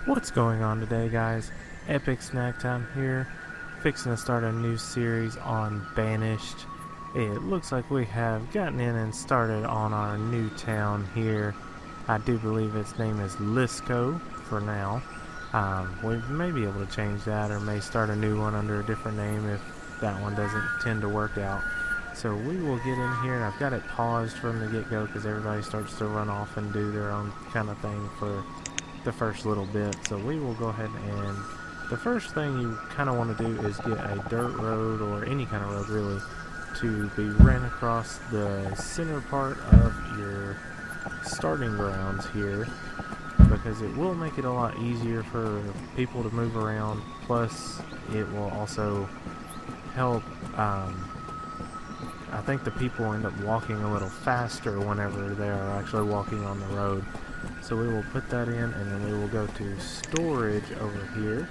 What's going on today, guys? Epic Snack Time here, fixing to start a new series on Banished. It looks like we have gotten in and started on our new town here. I do believe its name is Lisco for now. We may be able to change that, or may start a new one under a different name if that one doesn't tend to work out. So we will get in here, and I've got it paused from the get-go because everybody starts to run off and do their own kind of thing for the first little bit. So we will go ahead, and the first thing you kind of want to do is get a dirt road, or any kind of road really, to be ran across the center part of your starting grounds here, because it will make it a lot easier for people to move around. Plus it will also help, I think the people end up walking a little faster whenever they are actually walking on the road. So we will put that in, and then we will go to storage over here,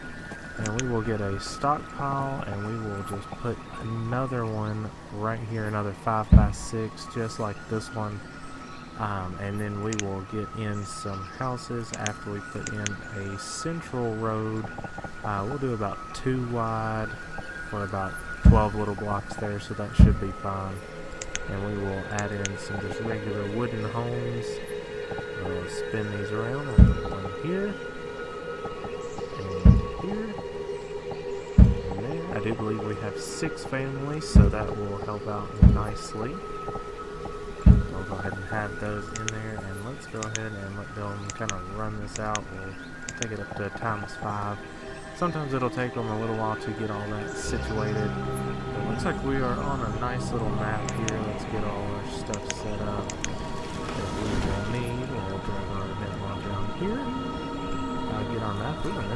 and we will get a stockpile, and we will just put another one right here, another 5x6 just like this one. And then we will get in some houses after we put in a central road. We'll do about 2 wide for about 12 little blocks there, so that should be fine. And we will add in some just regular wooden homes. We'll spin these around. We'll put one here, and here, and there. I do believe we have 6 families, so that will help out nicely. I'll go ahead and have those in there, and let's go ahead and let them kind of run this out. We'll take it up to ×5. Sometimes it'll take them a little while to get all that situated. It looks like we are on a nice little map here. Let's get all our stuff set up that we will need. We'll drag our network down here. Get our map. Ooh, and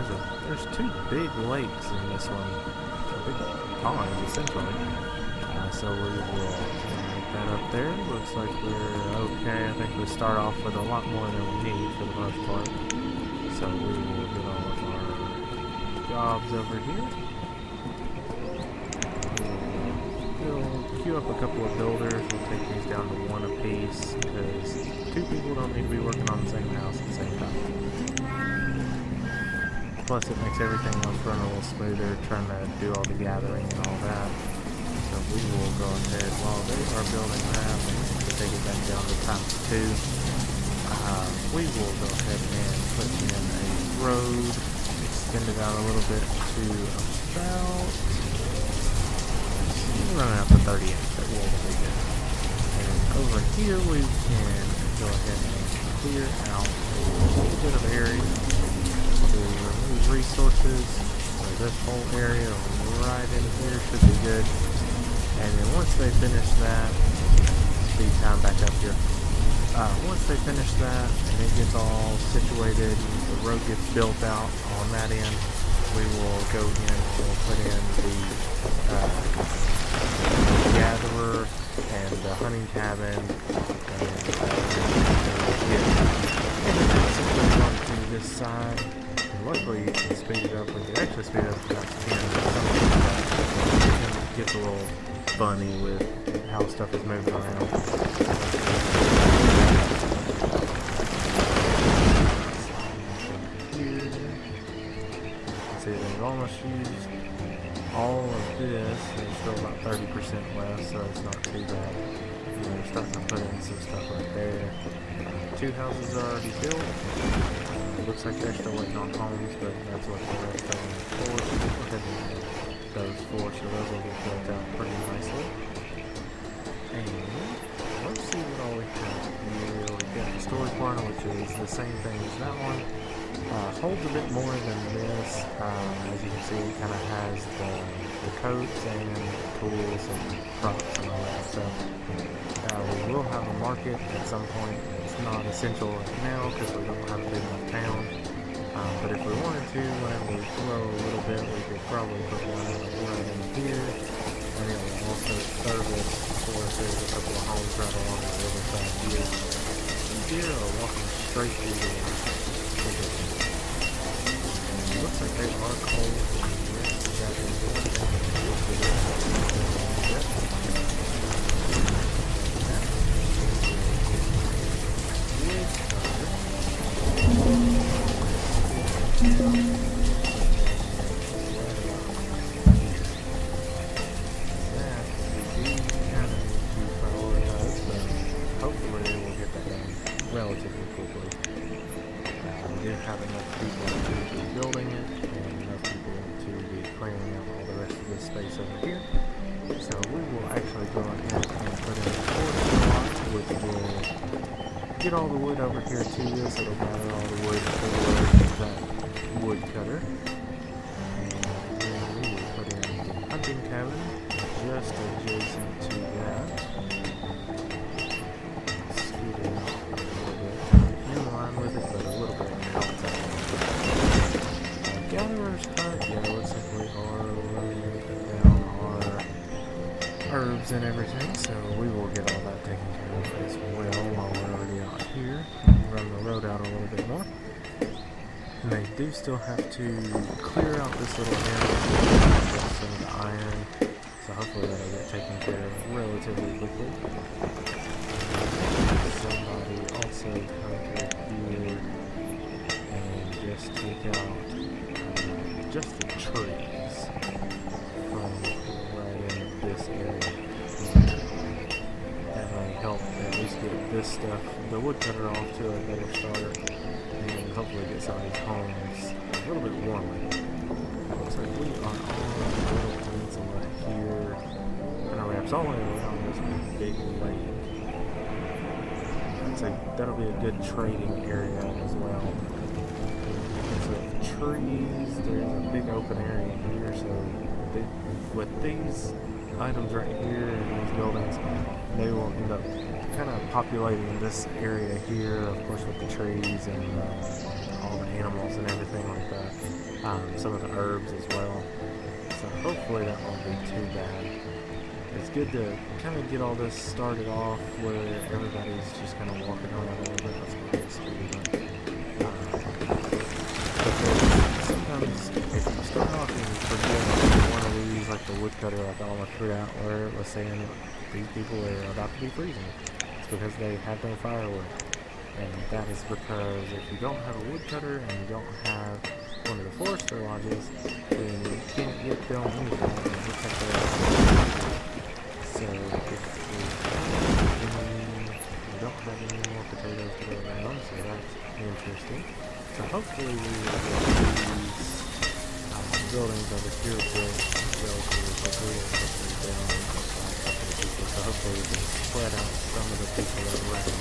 there's 2 big lakes in this one. Big ponds, essentially. So we will make that up there. Looks like we're okay. I think we start off with a lot more than we need for the most part. So we will get all of our jobs over here. We'll queue up a couple of builders. We'll take these down to 1 apiece, because 2 people don't need to be working on the same house at the same time. Plus it makes everything else run a little smoother, trying to do all the gathering and all that. So we will go ahead while they are building that. We'll take it back down to ×2. We will go ahead and put in a road, extend it out a little bit to about, we're running out to 38, that will be good. And over here we can go ahead and clear out a little bit of area to remove resources. So this whole area right in here should be good. And then once they finish that, speed time back up here. Once they finish that and it gets all situated, the road gets built out on that end, we will go in and we'll put in the gatherer and the hunting cabin, and run through this side. And luckily you can speed it up. We can actually speed it up to about 10, but something like that. It gets a little funny with how stuff is moving around. See, they've almost used all of this. There's still about 30% left, so it's not too bad. And they're starting to put in some stuff right there. 2 houses are already built. It looks like they're still waiting on homes, but that's what the rest of them are for. So we'll go ahead and those 4, so those will get built out pretty nicely. And let's see what all we have here. We've got the storage barn, which is the same thing as that one. Holds a bit more than this. As you can see, it kind of has the coats and tools and props and all that stuff. We will have a market at some point. It's not essential right now because we don't have a big enough town. But if we wanted to, when we grow a little bit, we could probably put one right in here. And it will also service for us. There's a couple of homes right along the riverside here. Deer are walking straight through the water. It looks like they are cold. relatively quickly. We do have enough people to be building it, and enough people to be clearing out all the rest of this space over here. So we will actually go ahead and put in a forest lot, which will get all the wood over here to this. It'll gather all the wood for that wood cutter. And then we will put in the hunting cabin just adjacent to that. Scoot it out a little bit, in line with it, but a little bit outside. Gatherer's hut, yeah, looks like we are running down our herbs and everything, so we will get all that taken care of as well while we're already out here. Run the road out a little bit more. And they do still have to clear out this little area with some of the iron, so hopefully that'll get taken care of relatively quickly. Somebody also come through here and just take out just the trees from right in this area. That may help at least get this stuff, the woodcutter, off to a better start, and hopefully get some of these homes a little bit warmer. Looks like we are on a little peninsula here, kind of wraps all the way around this big lake. I'd say that'll be a good trading area as well. So trees, there's a big open area here, so with these items right here and these buildings, they will end up kind of populating this area here, of course, with the trees and all the animals and everything like that. Some of the herbs as well. So hopefully that won't be too bad. It's good to kind of get all this started off where everybody's just kind of walking around a little bit. Let's go ahead and speed it up. Because sometimes if you start off and you forget one of these, like the woodcutter, like I almost forgot where it was saying these people are about to be freezing. It's because they have no firewood. And that is because if you don't have a woodcutter and you don't have one of the forester lodges, then you can't get them anything. It looks like they're so if we don't have any more potatoes to go around, so that's interesting. So hopefully we will get these buildings over here built relatively quickly and hopefully down by a couple of people. So hopefully we can spread out some of the people around.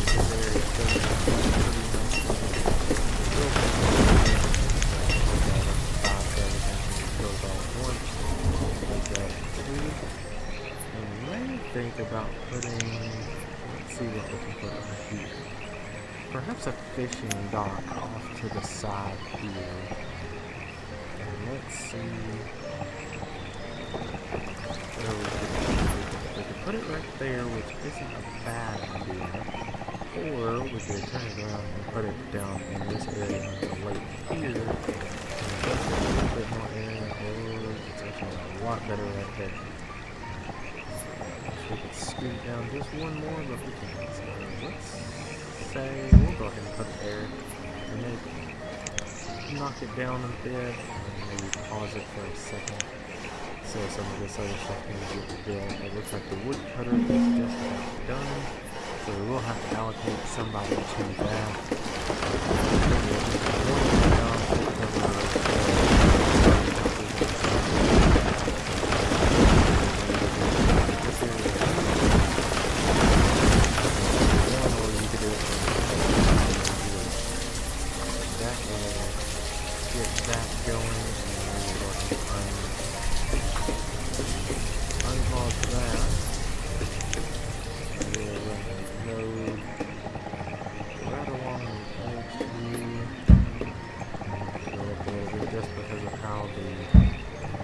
This area is pretty nice. Think about putting, let's see what we can put over here. Perhaps a fishing dock off to the side here. And let's see. So we could put it right there, which isn't a bad idea. Or we could turn it around and put it down in this area on the lake here. And that's a little bit more area, or it's actually a lot better right there. We could scoot it down just one more, but we can't. So let's say we'll go ahead and put it there, and maybe knock it down a bit, and maybe pause it for a second, so some of this other stuff can get built. It looks like the woodcutter is just about done, so we will have to allocate somebody to that.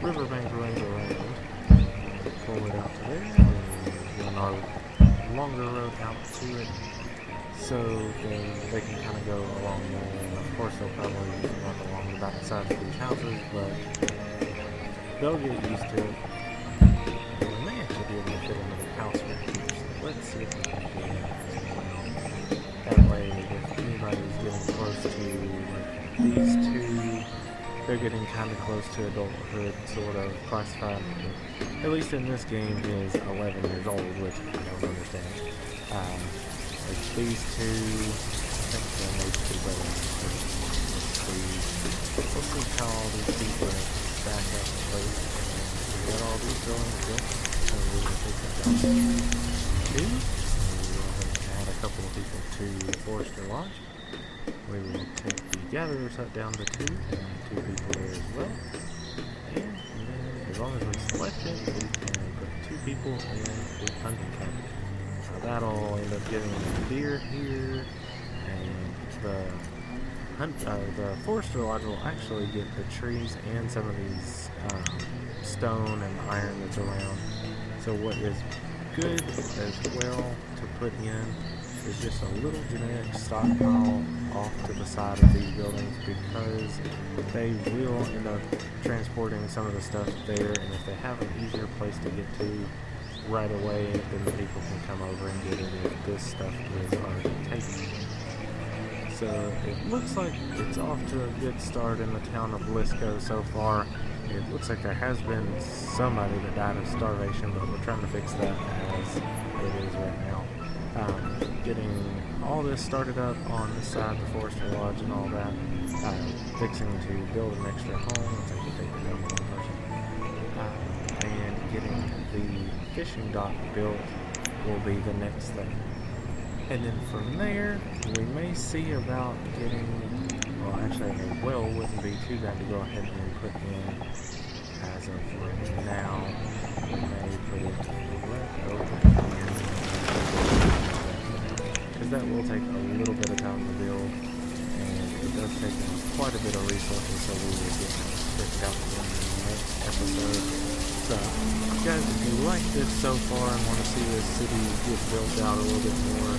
Riverbank runs around, pull it out to there, and run our longer road out to it, so then they can kind of go along there, and of course they'll probably run along the back side of these houses, but they'll get used to it, and we may actually be able to fit into the house right here, so let's see if we can do that as well. That way, if anybody's getting close to like, these two, they're getting kind of close to adulthood, sort of classified, at least in this game, is 11 years old, which I don't understand. Like these two, I think they're maybe two brothers. Let's see how all these people stack up in place. We got all these buildings built, so we will take that down to 2. We will add a couple of people to the Forester Lodge. We will take the Gatherer's Hut down to 2, and 2 people there as well. And then, as long as we select it, we can put 2 people in the hunting cabin. Now that'll end up giving the deer here, and the Forester Lodge will actually get the trees and some of these stone and iron that's around. So what is good as well to put in is just a little genetic stockpile off to the side of these buildings, because they will end up transporting some of the stuff there, and if they have an easier place to get to right away, then the people can come over and get it if this stuff is already taken. So it looks like it's off to a good start in the town of Lisco so far. It looks like there has been somebody that died of starvation, but we're trying to fix that as it is right now. Getting all this started up on this side, the Forester Lodge and all that. Fixing to build an extra home. Let's actually take it down to one person. And getting the fishing dock built will be the next thing. And then from there, we may see about getting, well actually a well wouldn't be too bad to go ahead and put in as of right now. We may put it right over here, because that will take a little bit of time to build, and it does take quite a bit of resources, so we will get checked out in the next episode. So, guys, if you like this so far and want to see this city get built out a little bit more,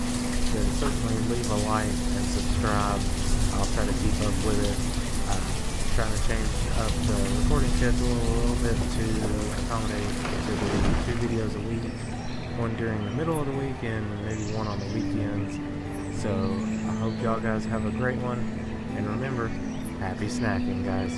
then certainly leave a like and subscribe. I'll try to keep up with it. Trying to change up the recording schedule a little bit to accommodate to do 2 videos a week, one during the middle of the week and maybe one on the weekends. So I hope y'all guys have a great one, and remember, happy snacking, guys.